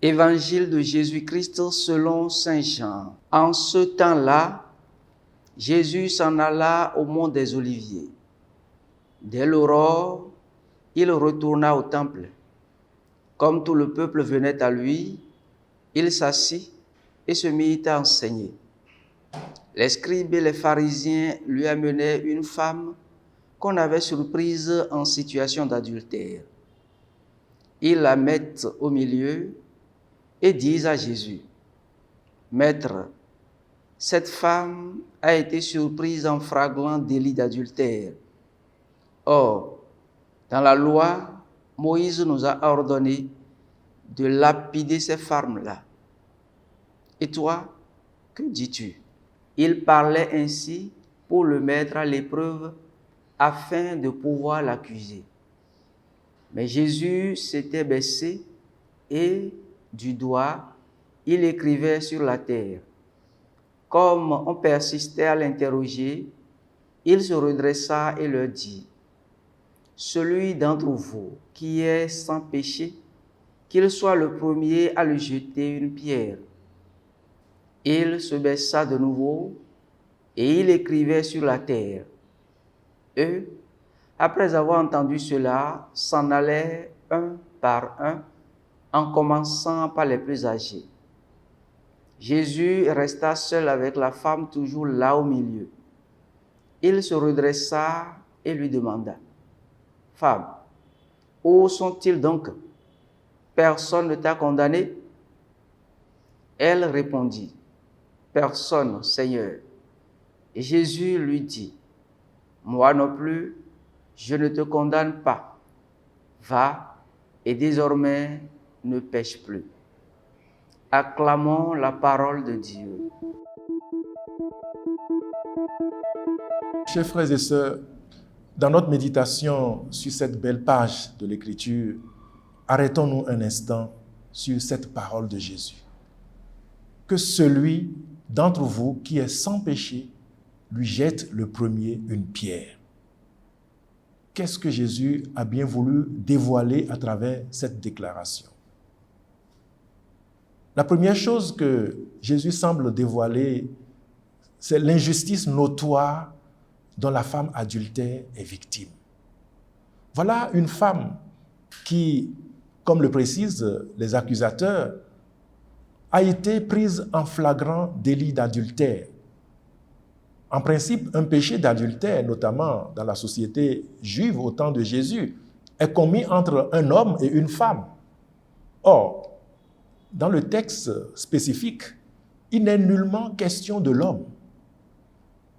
Évangile de Jésus-Christ selon saint Jean. En ce temps-là, Jésus s'en alla au mont des Oliviers. Dès l'aurore, il retourna au temple. Comme tout le peuple venait à lui, il s'assit et se mit à enseigner. Les scribes et les pharisiens lui amenaient une femme qu'on avait surprise en situation d'adultère. Ils la mettent au milieu et disent à Jésus: Maître, cette femme a été surprise en flagrant délit d'adultère. Or, dans la loi, Moïse nous a ordonné de lapider ces femmes-là. Et toi, que dis-tu? Il parlait ainsi pour le mettre à l'épreuve afin de pouvoir l'accuser. Mais Jésus s'était baissé et, du doigt, il écrivait sur la terre. Comme on persistait à l'interroger, il se redressa et leur dit: Celui d'entre vous qui est sans péché, qu'il soit le premier à lui jeter une pierre. Il se baissa de nouveau et il écrivait sur la terre. Eux, après avoir entendu cela, s'en allaient un par un, en commençant par les plus âgés. Jésus resta seul avec la femme toujours là au milieu. Il se redressa et lui demanda: Femme, où sont-ils donc? Personne ne t'a condamné? Elle répondit: Personne, Seigneur. Et Jésus lui dit: Moi non plus, je ne te condamne pas. Va, et désormais ne pêche plus. Acclamons la parole de Dieu. Chers frères et sœurs, dans notre méditation sur cette belle page de l'Écriture, arrêtons-nous un instant sur cette parole de Jésus. Que celui d'entre vous qui est sans péché lui jette le premier une pierre. Qu'est-ce que Jésus a bien voulu dévoiler à travers cette déclaration? La première chose que Jésus semble dévoiler, c'est l'injustice notoire dont la femme adultère est victime. Voilà une femme qui, comme le précisent les accusateurs, a été prise en flagrant délit d'adultère. En principe, un péché d'adultère, notamment dans la société juive au temps de Jésus, est commis entre un homme et une femme. Or, dans le texte spécifique, il n'est nullement question de l'homme.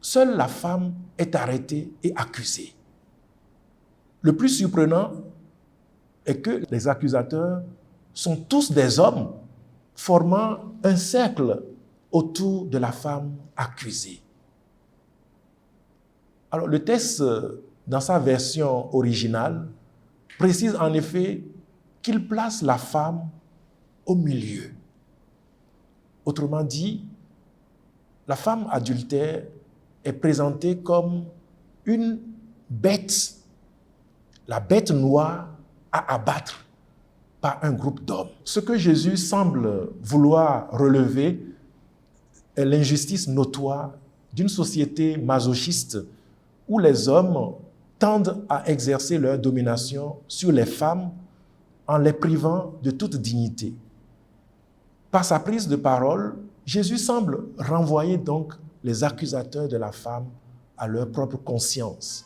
Seule la femme est arrêtée et accusée. Le plus surprenant est que les accusateurs sont tous des hommes formant un cercle autour de la femme accusée. Alors, le texte, dans sa version originale, précise en effet qu'il place la femme au milieu. Autrement dit, la femme adultère est présentée comme une bête, la bête noire à abattre par un groupe d'hommes. Ce que Jésus semble vouloir relever est l'injustice notoire d'une société masochiste où les hommes tendent à exercer leur domination sur les femmes en les privant de toute dignité. Par sa prise de parole, Jésus semble renvoyer donc les accusateurs de la femme à leur propre conscience.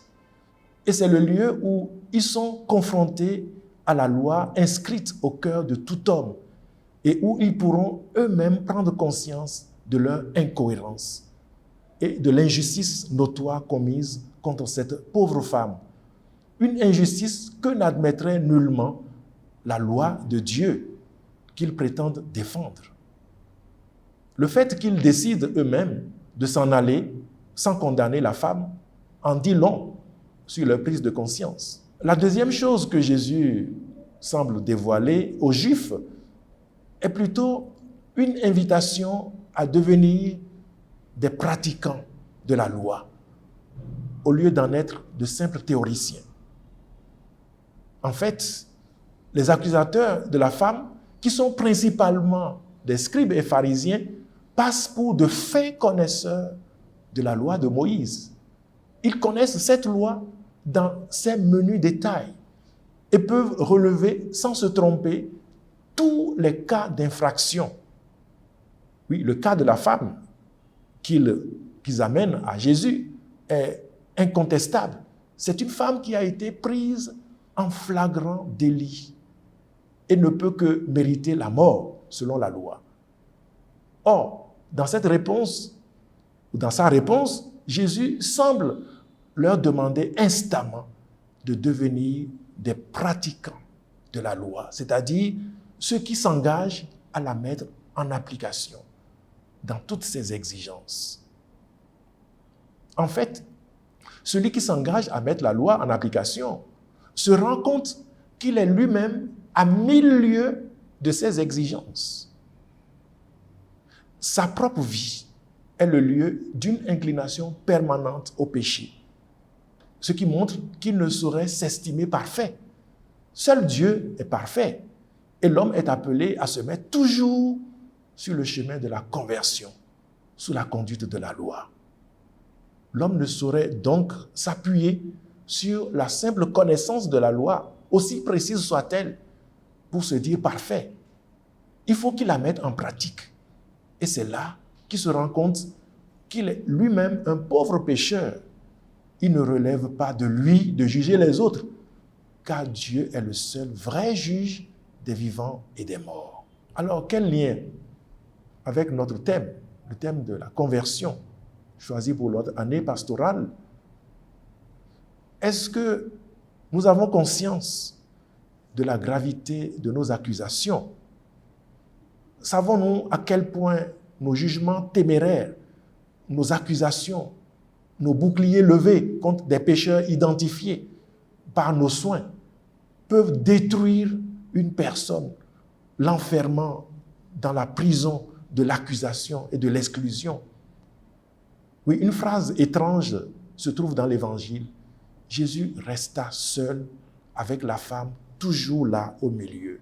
Et c'est le lieu où ils sont confrontés à la loi inscrite au cœur de tout homme et où ils pourront eux-mêmes prendre conscience de leur incohérence et de l'injustice notoire commise contre cette pauvre femme. Une injustice que n'admettrait nullement la loi de Dieu qu'ils prétendent défendre. Le fait qu'ils décident eux-mêmes de s'en aller sans condamner la femme en dit long sur leur prise de conscience. La deuxième chose que Jésus semble dévoiler aux Juifs est plutôt une invitation à devenir des pratiquants de la loi. au lieu d'en être de simples théoriciens. En fait, les accusateurs de la femme, qui sont principalement des scribes et pharisiens, passent pour de fins connaisseurs de la loi de Moïse. Ils connaissent cette loi dans ses menus détails et peuvent relever sans se tromper tous les cas d'infraction. Oui, le cas de la femme qu'ils amènent à Jésus est incontestable. C'est une femme qui a été prise en flagrant délit et ne peut que mériter la mort selon la loi. Or, dans sa réponse, Jésus semble leur demander instamment de devenir des pratiquants de la loi, c'est-à-dire ceux qui s'engagent à la mettre en application dans toutes ses exigences. En fait, celui qui s'engage à mettre la loi en application se rend compte qu'il est lui-même à 1000 lieues de ses exigences. Sa propre vie est le lieu d'une inclination permanente au péché, ce qui montre qu'il ne saurait s'estimer parfait. Seul Dieu est parfait et l'homme est appelé à se mettre toujours sur le chemin de la conversion, sous la conduite de la loi. L'homme ne saurait donc s'appuyer sur la simple connaissance de la loi, aussi précise soit-elle, pour se dire parfait. Il faut qu'il la mette en pratique. Et c'est là qu'il se rend compte qu'il est lui-même un pauvre pécheur. Il ne relève pas de lui de juger les autres, car Dieu est le seul vrai juge des vivants et des morts. Alors, quel lien avec notre thème, le thème de la conversion, choisi pour notre année pastorale? Est-ce que nous avons conscience de la gravité de nos accusations? Savons-nous à quel point nos jugements téméraires, nos accusations, nos boucliers levés contre des pécheurs identifiés par nos soins peuvent détruire une personne, l'enfermant dans la prison de l'accusation et de l'exclusion? Oui, une phrase étrange se trouve dans l'Évangile. Jésus resta seul avec la femme, toujours là au milieu.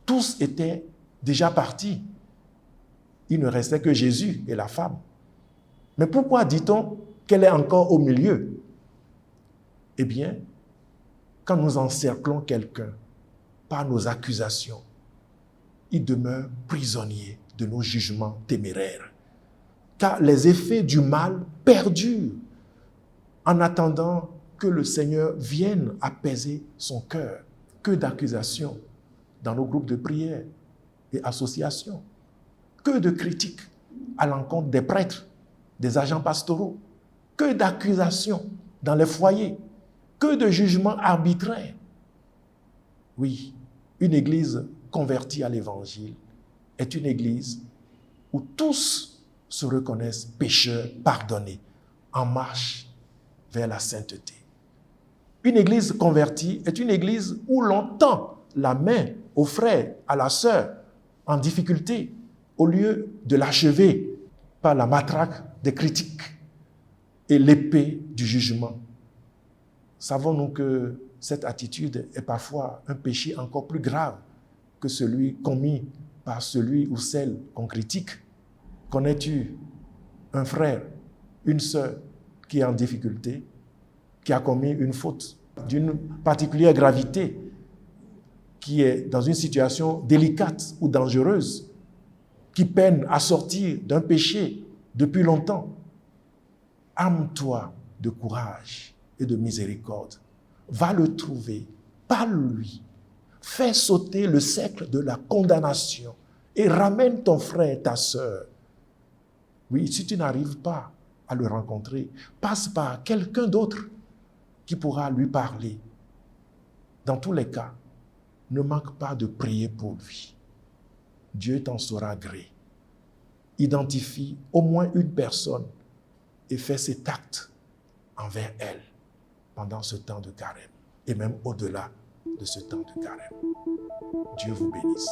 Tous étaient déjà partis. Il ne restait que Jésus et la femme. Mais pourquoi dit-on qu'elle est encore au milieu? Eh bien, quand nous encerclons quelqu'un par nos accusations, il demeure prisonnier de nos jugements téméraires. Car les effets du mal perdurent en attendant que le Seigneur vienne apaiser son cœur. Que d'accusations dans nos groupes de prière et associations. Que de critiques à l'encontre des prêtres, des agents pastoraux. Que d'accusations dans les foyers. Que de jugements arbitraires. Oui, une église convertie à l'Évangile est une église où tous se reconnaissent pécheurs pardonnés, en marche vers la sainteté. Une église convertie est une église où l'on tend la main au frère, à la sœur, en difficulté, au lieu de l'achever par la matraque des critiques et l'épée du jugement. Savons-nous que cette attitude est parfois un péché encore plus grave que celui commis par celui ou celle qu'on critique? Connais-tu un frère, une sœur qui est en difficulté, qui a commis une faute d'une particulière gravité, qui est dans une situation délicate ou dangereuse, qui peine à sortir d'un péché depuis longtemps? Arme-toi de courage et de miséricorde. Va le trouver, parle-lui, fais sauter le cercle de la condamnation et ramène ton frère, ta sœur. Oui, si tu n'arrives pas à le rencontrer, passe par quelqu'un d'autre qui pourra lui parler. Dans tous les cas, ne manque pas de prier pour lui. Dieu t'en saura gré. Identifie au moins une personne et fais cet acte envers elle pendant ce temps de carême et même au-delà de ce temps de carême. Dieu vous bénisse.